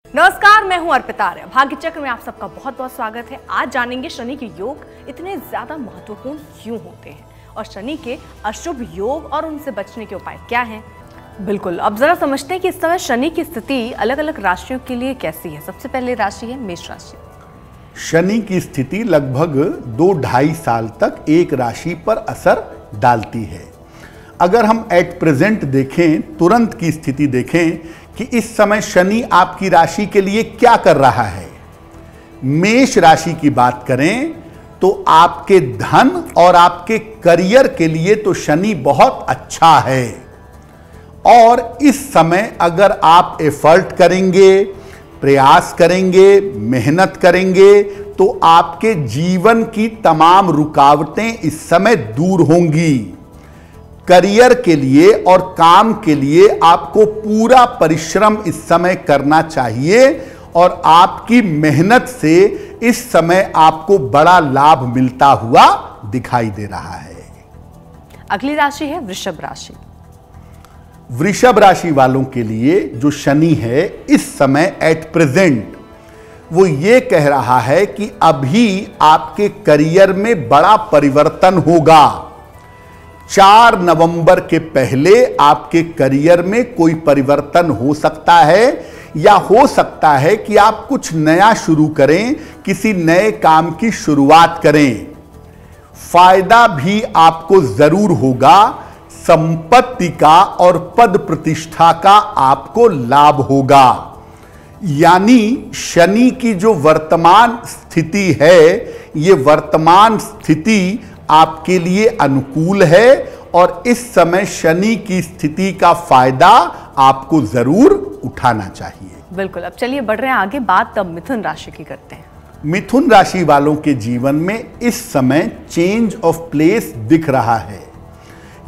नमस्कार, मैं हूं अर्पिता आर्य। भाग्य चक्र में आप सबका बहुत बहुत स्वागत है। आज जानेंगे शनि के योग इतने ज्यादा महत्वपूर्ण क्यों होते हैं और शनि के अशुभ योग और उनसे बचने के उपाय क्या हैं। बिल्कुल, अब जरा समझते हैं कि इस समय शनि की स्थिति अलग अलग राशियों के लिए कैसी है। सबसे पहले राशि है मेष राशि। शनि की स्थिति लगभग 2-2.5 साल तक एक राशि पर असर डालती है। अगर हम एट प्रेजेंट देखें, तुरंत की स्थिति देखें कि इस समय शनि आपकी राशि के लिए क्या कर रहा है। मेष राशि की बात करें तो आपके धन और आपके करियर के लिए तो शनि बहुत अच्छा है और इस समय अगर आप एफर्ट करेंगे, प्रयास करेंगे, मेहनत करेंगे तो आपके जीवन की तमाम रुकावटें इस समय दूर होंगी। करियर के लिए और काम के लिए आपको पूरा परिश्रम इस समय करना चाहिए और आपकी मेहनत से इस समय आपको बड़ा लाभ मिलता हुआ दिखाई दे रहा है। अगली राशि है वृषभ राशि। वृषभ राशि वालों के लिए जो शनि है इस समय एट प्रेजेंट वो ये कह रहा है कि अभी आपके करियर में बड़ा परिवर्तन होगा। 4 नवंबर के पहले आपके करियर में कोई परिवर्तन हो सकता है या हो सकता है कि आप कुछ नया शुरू करें, किसी नए काम की शुरुआत करें। फायदा भी आपको जरूर होगा। संपत्ति का और पद प्रतिष्ठा का आपको लाभ होगा। यानी शनि की जो वर्तमान स्थिति है, ये वर्तमान स्थिति आपके लिए अनुकूल है और इस समय शनि की स्थिति का फायदा आपको जरूर उठाना चाहिए। बिल्कुल, अब चलिए बढ़ रहे हैं आगे। बात तब मिथुन राशि की करते हैं। मिथुन राशि वालों के जीवन में इस समय चेंज ऑफ प्लेस दिख रहा है।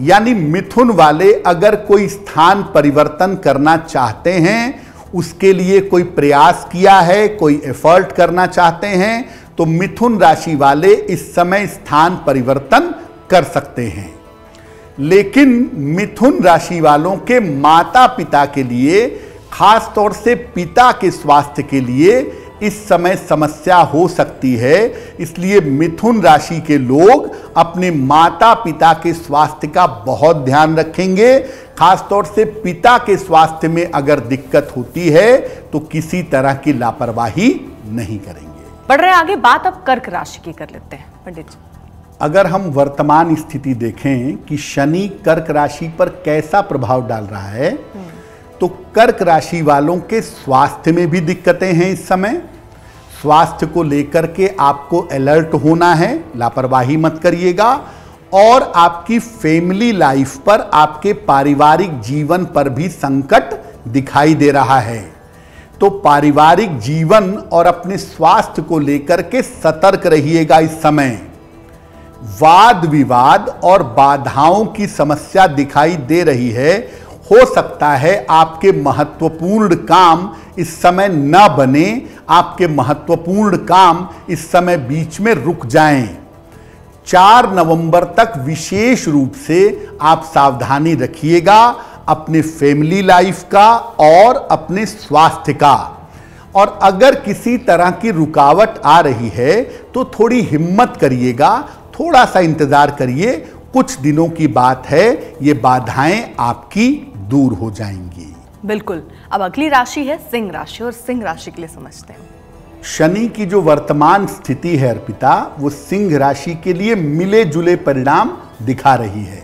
यानी मिथुन वाले अगर कोई स्थान परिवर्तन करना चाहते हैं, उसके लिए कोई प्रयास किया है, कोई एफर्ट करना चाहते हैं तो मिथुन राशि वाले इस समय स्थान परिवर्तन कर सकते हैं। लेकिन मिथुन राशि वालों के माता पिता के लिए, खास तौर से पिता के स्वास्थ्य के लिए इस समय समस्या हो सकती है। इसलिए मिथुन राशि के लोग अपने माता पिता के स्वास्थ्य का बहुत ध्यान रखेंगे। खास तौर से पिता के स्वास्थ्य में अगर दिक्कत होती है तो किसी तरह की लापरवाही नहीं करेंगे। बढ़ रहे हैं आगे। बात अब कर्क राशि की कर लेते हैं पंडित जी। अगर हम वर्तमान स्थिति देखें कि शनि कर्क राशि पर कैसा प्रभाव डाल रहा है तो कर्क राशि वालों के स्वास्थ्य में भी दिक्कतें हैं। इस समय स्वास्थ्य को लेकर के आपको अलर्ट होना है, लापरवाही मत करिएगा। और आपकी फैमिली लाइफ पर, आपके पारिवारिक जीवन पर भी संकट दिखाई दे रहा है। तो पारिवारिक जीवन और अपने स्वास्थ्य को लेकर के सतर्क रहिएगा। इस समय वाद विवाद और बाधाओं की समस्या दिखाई दे रही है। हो सकता है आपके महत्वपूर्ण काम इस समय न बने, आपके महत्वपूर्ण काम इस समय बीच में रुक जाएं। 4 नवंबर तक विशेष रूप से आप सावधानी रखिएगा अपने फैमिली लाइफ का और अपने स्वास्थ्य का। और अगर किसी तरह की रुकावट आ रही है तो थोड़ी हिम्मत करिएगा, थोड़ा सा इंतजार करिए। कुछ दिनों की बात है, ये बाधाएं आपकी दूर हो जाएंगी। बिल्कुल, अब अगली राशि है सिंह राशि और सिंह राशि के लिए समझते हैं। शनि की जो वर्तमान स्थिति है अर्पिता, वो सिंह राशि के लिए मिले जुले परिणाम दिखा रही है।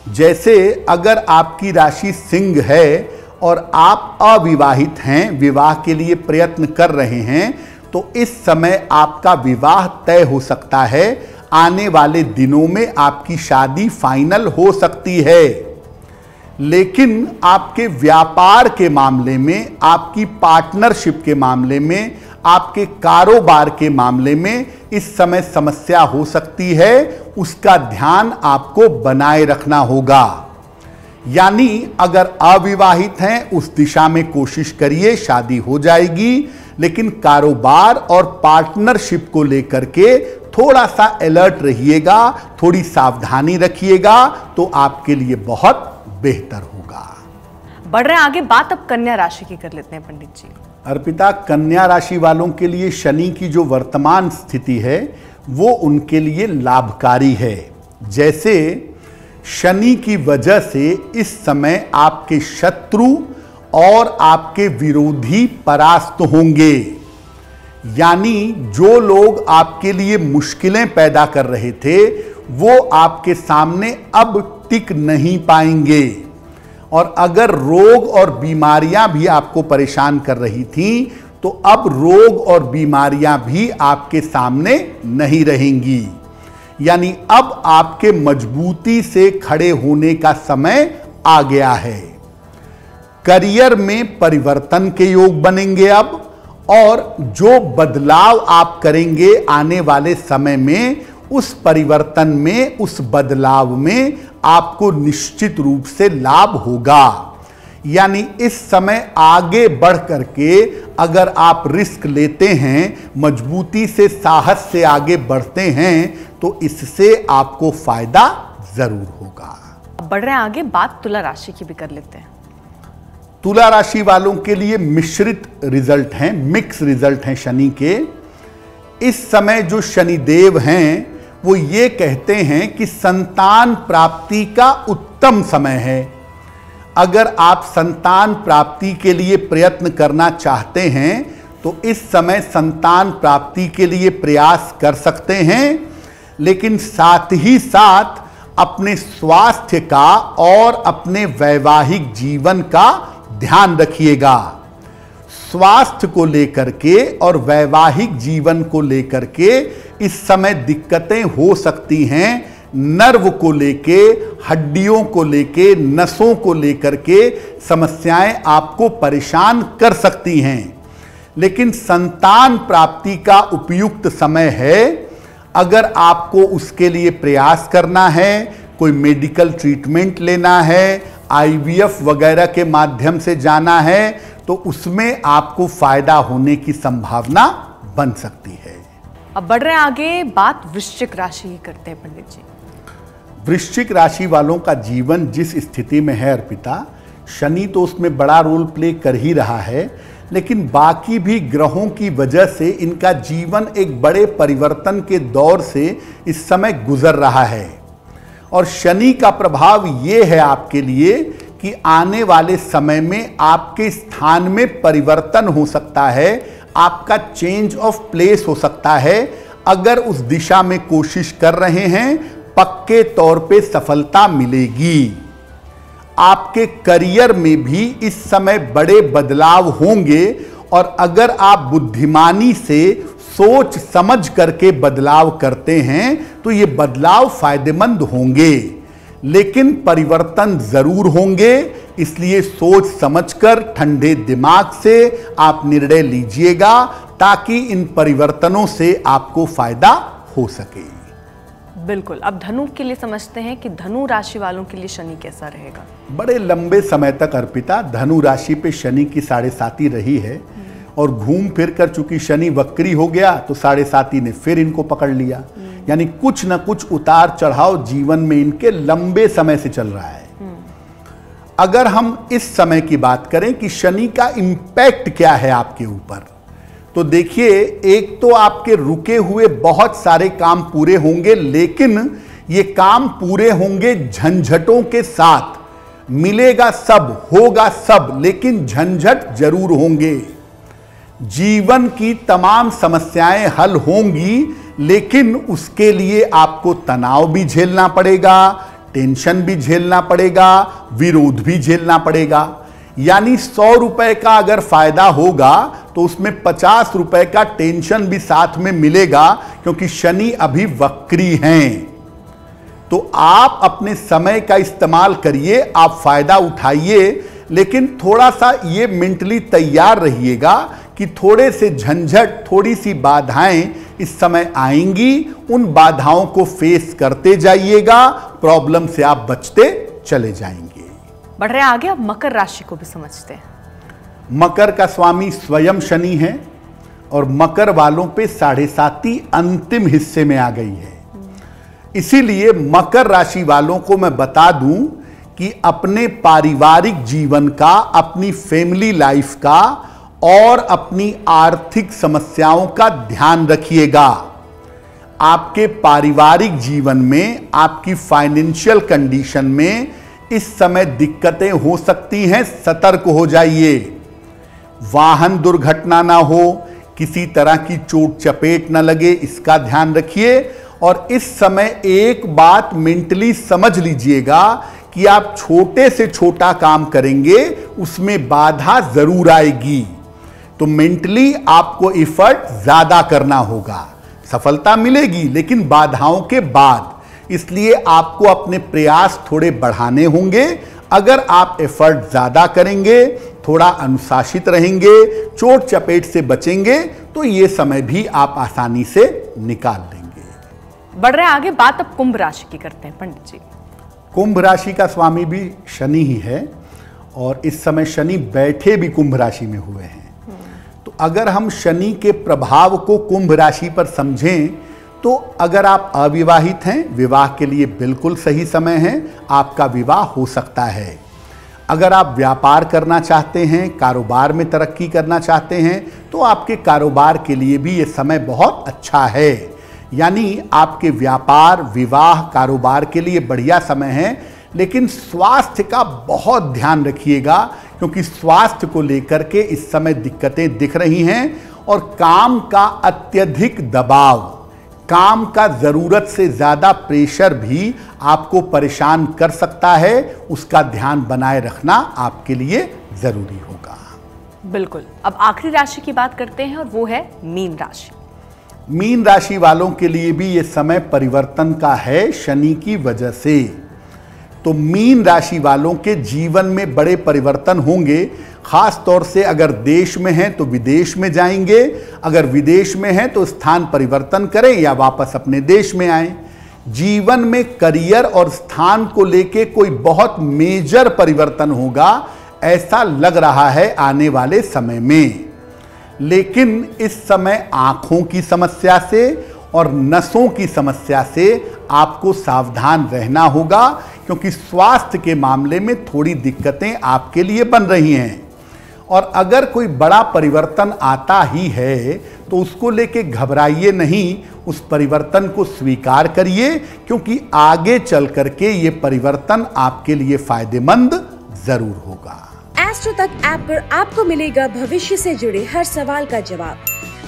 जैसे अगर आपकी राशि सिंह है और आप अविवाहित हैं, विवाह के लिए प्रयत्न कर रहे हैं तो इस समय आपका विवाह तय हो सकता है। आने वाले दिनों में आपकी शादी फाइनल हो सकती है। लेकिन आपके व्यापार के मामले में, आपकी पार्टनरशिप के मामले में, आपके कारोबार के मामले में इस समय समस्या हो सकती है। उसका ध्यान आपको बनाए रखना होगा। यानी अगर अविवाहित हैं उस दिशा में कोशिश करिए, शादी हो जाएगी। लेकिन कारोबार और पार्टनरशिप को लेकर के थोड़ा सा अलर्ट रहिएगा, थोड़ी सावधानी रखिएगा तो आपके लिए बहुत बेहतर होगा। बढ़ रहे हैं आगे। बात अब कन्या राशि की कर लेते हैं पंडित जी। अर्पिता, कन्या राशि वालों के लिए शनि की जो वर्तमान स्थिति है वो उनके लिए लाभकारी है। जैसे शनि की वजह से इस समय आपके शत्रु और आपके विरोधी परास्त होंगे, यानी जो लोग आपके लिए मुश्किलें पैदा कर रहे थे वो आपके सामने अब टिक नहीं पाएंगे। और अगर रोग और बीमारियां भी आपको परेशान कर रही थीं तो अब रोग और बीमारियां भी आपके सामने नहीं रहेंगी, यानी अब आपके मजबूती से खड़े होने का समय आ गया है। करियर में परिवर्तन के योग बनेंगे अब, और जो बदलाव आप करेंगे आने वाले समय में उस परिवर्तन में, उस बदलाव में आपको निश्चित रूप से लाभ होगा। यानी इस समय आगे बढ़ करके अगर आप रिस्क लेते हैं, मजबूती से, साहस से आगे बढ़ते हैं तो इससे आपको फायदा जरूर होगा। बढ़ रहे हैं आगे, बात तुला राशि की भी कर लेते हैं। तुला राशि वालों के लिए मिश्रित रिजल्ट हैं, मिक्स रिजल्ट हैं शनि के। इस समय जो शनिदेव हैं वो ये कहते हैं कि संतान प्राप्ति का उत्तम समय है। अगर आप संतान प्राप्ति के लिए प्रयत्न करना चाहते हैं तो इस समय संतान प्राप्ति के लिए प्रयास कर सकते हैं, लेकिन साथ ही साथ अपने स्वास्थ्य का और अपने वैवाहिक जीवन का ध्यान रखिएगा। स्वास्थ्य को लेकर के और वैवाहिक जीवन को लेकर के इस समय दिक्कतें हो सकती हैं। नर्व को लेके, हड्डियों को लेके, नसों को लेकर के समस्याएं आपको परेशान कर सकती हैं, लेकिन संतान प्राप्ति का उपयुक्त समय है। अगर आपको उसके लिए प्रयास करना है, कोई मेडिकल ट्रीटमेंट लेना है, आईवीएफ वगैरह के माध्यम से जाना है, तो उसमें आपको फायदा होने की संभावना बन सकती है। अब बढ़ रहे हैं आगे, बात वृश्चिक राशि की करते हैं पंडित जी। वृश्चिक राशि वालों का जीवन जिस स्थिति में है अर्पिता, शनि तो उसमें बड़ा रोल प्ले कर ही रहा है, लेकिन बाकी भी ग्रहों की वजह से इनका जीवन एक बड़े परिवर्तन के दौर से इस समय गुजर रहा है। और शनि का प्रभाव ये है आपके लिए कि आने वाले समय में आपके स्थान में परिवर्तन हो सकता है, आपका चेंज ऑफ प्लेस हो सकता है। अगर उस दिशा में कोशिश कर रहे हैं पक्के तौर पे सफलता मिलेगी। आपके करियर में भी इस समय बड़े बदलाव होंगे, और अगर आप बुद्धिमानी से सोच समझ करके बदलाव करते हैं तो ये बदलाव फायदेमंद होंगे, लेकिन परिवर्तन जरूर होंगे। इसलिए सोच समझकर ठंडे दिमाग से आप निर्णय लीजिएगा ताकि इन परिवर्तनों से आपको फायदा हो सके। बिल्कुल। अब धनु के लिए समझते हैं कि धनु राशि वालों के लिए शनि कैसा रहेगा। बड़े लंबे समय तक अर्पिता धनु राशि पे शनि की 7.5 रही है, और घूम फिर कर चूंकि शनि वक्री हो गया तो 7.5 ने फिर इनको पकड़ लिया। यानी कुछ न कुछ उतार चढ़ाव जीवन में इनके लंबे समय से चल रहा है। अगर हम इस समय की बात करें कि शनि का इंपैक्ट क्या है आपके ऊपर, तो देखिए, एक तो आपके रुके हुए बहुत सारे काम पूरे होंगे, लेकिन ये काम पूरे होंगे झंझटों के साथ। मिलेगा सब, होगा सब, लेकिन झंझट जरूर होंगे। जीवन की तमाम समस्याएं हल होंगी, लेकिन उसके लिए आपको तनाव भी झेलना पड़ेगा, टेंशन भी झेलना पड़ेगा, विरोध भी झेलना पड़ेगा। यानी 100 रुपए का अगर फायदा होगा तो उसमें 50 रुपए का टेंशन भी साथ में मिलेगा, क्योंकि शनि अभी वक्री हैं। तो आप अपने समय का इस्तेमाल करिए, आप फायदा उठाइए, लेकिन थोड़ा सा ये मेंटली तैयार रहिएगा कि थोड़े से झंझट, थोड़ी सी बाधाएं इस समय आएंगी। उन बाधाओं को फेस करते जाइएगा, प्रॉब्लम से आप बचते चले जाएंगे। बढ़ रहे हैं आगे, अब मकर राशि को भी समझते हैं। मकर का स्वामी स्वयं शनि है, और मकर वालों पे 7.5 अंतिम हिस्से में आ गई है। इसीलिए मकर राशि वालों को मैं बता दूं कि अपने पारिवारिक जीवन का, अपनी फैमिली लाइफ का और अपनी आर्थिक समस्याओं का ध्यान रखिएगा। आपके पारिवारिक जीवन में, आपकी फाइनेंशियल कंडीशन में इस समय दिक्कतें हो सकती हैं, सतर्क हो जाइए। वाहन दुर्घटना ना हो, किसी तरह की चोट चपेट न लगे, इसका ध्यान रखिए। और इस समय एक बात मेंटली समझ लीजिएगा कि आप छोटे से छोटा काम करेंगे उसमें बाधा जरूर आएगी, तो मेंटली आपको एफर्ट ज्यादा करना होगा। सफलता मिलेगी लेकिन बाधाओं के बाद, इसलिए आपको अपने प्रयास थोड़े बढ़ाने होंगे। अगर आप एफर्ट ज्यादा करेंगे, थोड़ा अनुशासित रहेंगे, चोट चपेट से बचेंगे, तो ये समय भी आप आसानी से निकाल देंगे। बढ़ रहे हैं आगे, बात अब कुंभ राशि की करते हैं पंडित जी। कुंभ राशि का स्वामी भी शनि ही है और इस समय शनि बैठे भी कुंभ राशि में हुए हैं। तो अगर हम शनि के प्रभाव को कुंभ राशि पर समझें तो अगर आप अविवाहित हैं, विवाह के लिए बिल्कुल सही समय है, आपका विवाह हो सकता है। अगर आप व्यापार करना चाहते हैं, कारोबार में तरक्की करना चाहते हैं, तो आपके कारोबार के लिए भी ये समय बहुत अच्छा है। यानी आपके व्यापार, विवाह, कारोबार के लिए बढ़िया समय है। लेकिन स्वास्थ्य का बहुत ध्यान रखिएगा, क्योंकि स्वास्थ्य को लेकर के इस समय दिक्कतें दिख रही हैं और काम का अत्यधिक दबाव, काम का जरूरत से ज्यादा प्रेशर भी आपको परेशान कर सकता है। उसका ध्यान बनाए रखना आपके लिए जरूरी होगा। बिल्कुल। अब आखिरी राशि की बात करते हैं और वो है मीन राशि। मीन राशि वालों के लिए भी ये समय परिवर्तन का है शनि की वजह से। तो मीन राशि वालों के जीवन में बड़े परिवर्तन होंगे। खास तौर से अगर देश में हैं तो विदेश में जाएंगे, अगर विदेश में हैं तो स्थान परिवर्तन करें या वापस अपने देश में आएं। जीवन में करियर और स्थान को लेके कोई बहुत मेजर परिवर्तन होगा, ऐसा लग रहा है आने वाले समय में। लेकिन इस समय आंखों की समस्या से और नसों की समस्या से आपको सावधान रहना होगा, क्योंकि स्वास्थ्य के मामले में थोड़ी दिक्कतें आपके लिए बन रही हैं। और अगर कोई बड़ा परिवर्तन आता ही है तो उसको लेके घबराइए नहीं, उस परिवर्तन को स्वीकार करिए, क्योंकि आगे चल करके ये परिवर्तन आपके लिए फायदेमंद जरूर होगा। एस्ट्रो तक ऐप पर आपको मिलेगा भविष्य से जुड़े हर सवाल का जवाब।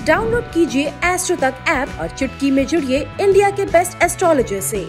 डाउनलोड कीजिए एस्ट्रो तक ऐप और चुटकी में जुड़िए इंडिया के बेस्ट एस्ट्रोलॉजर से।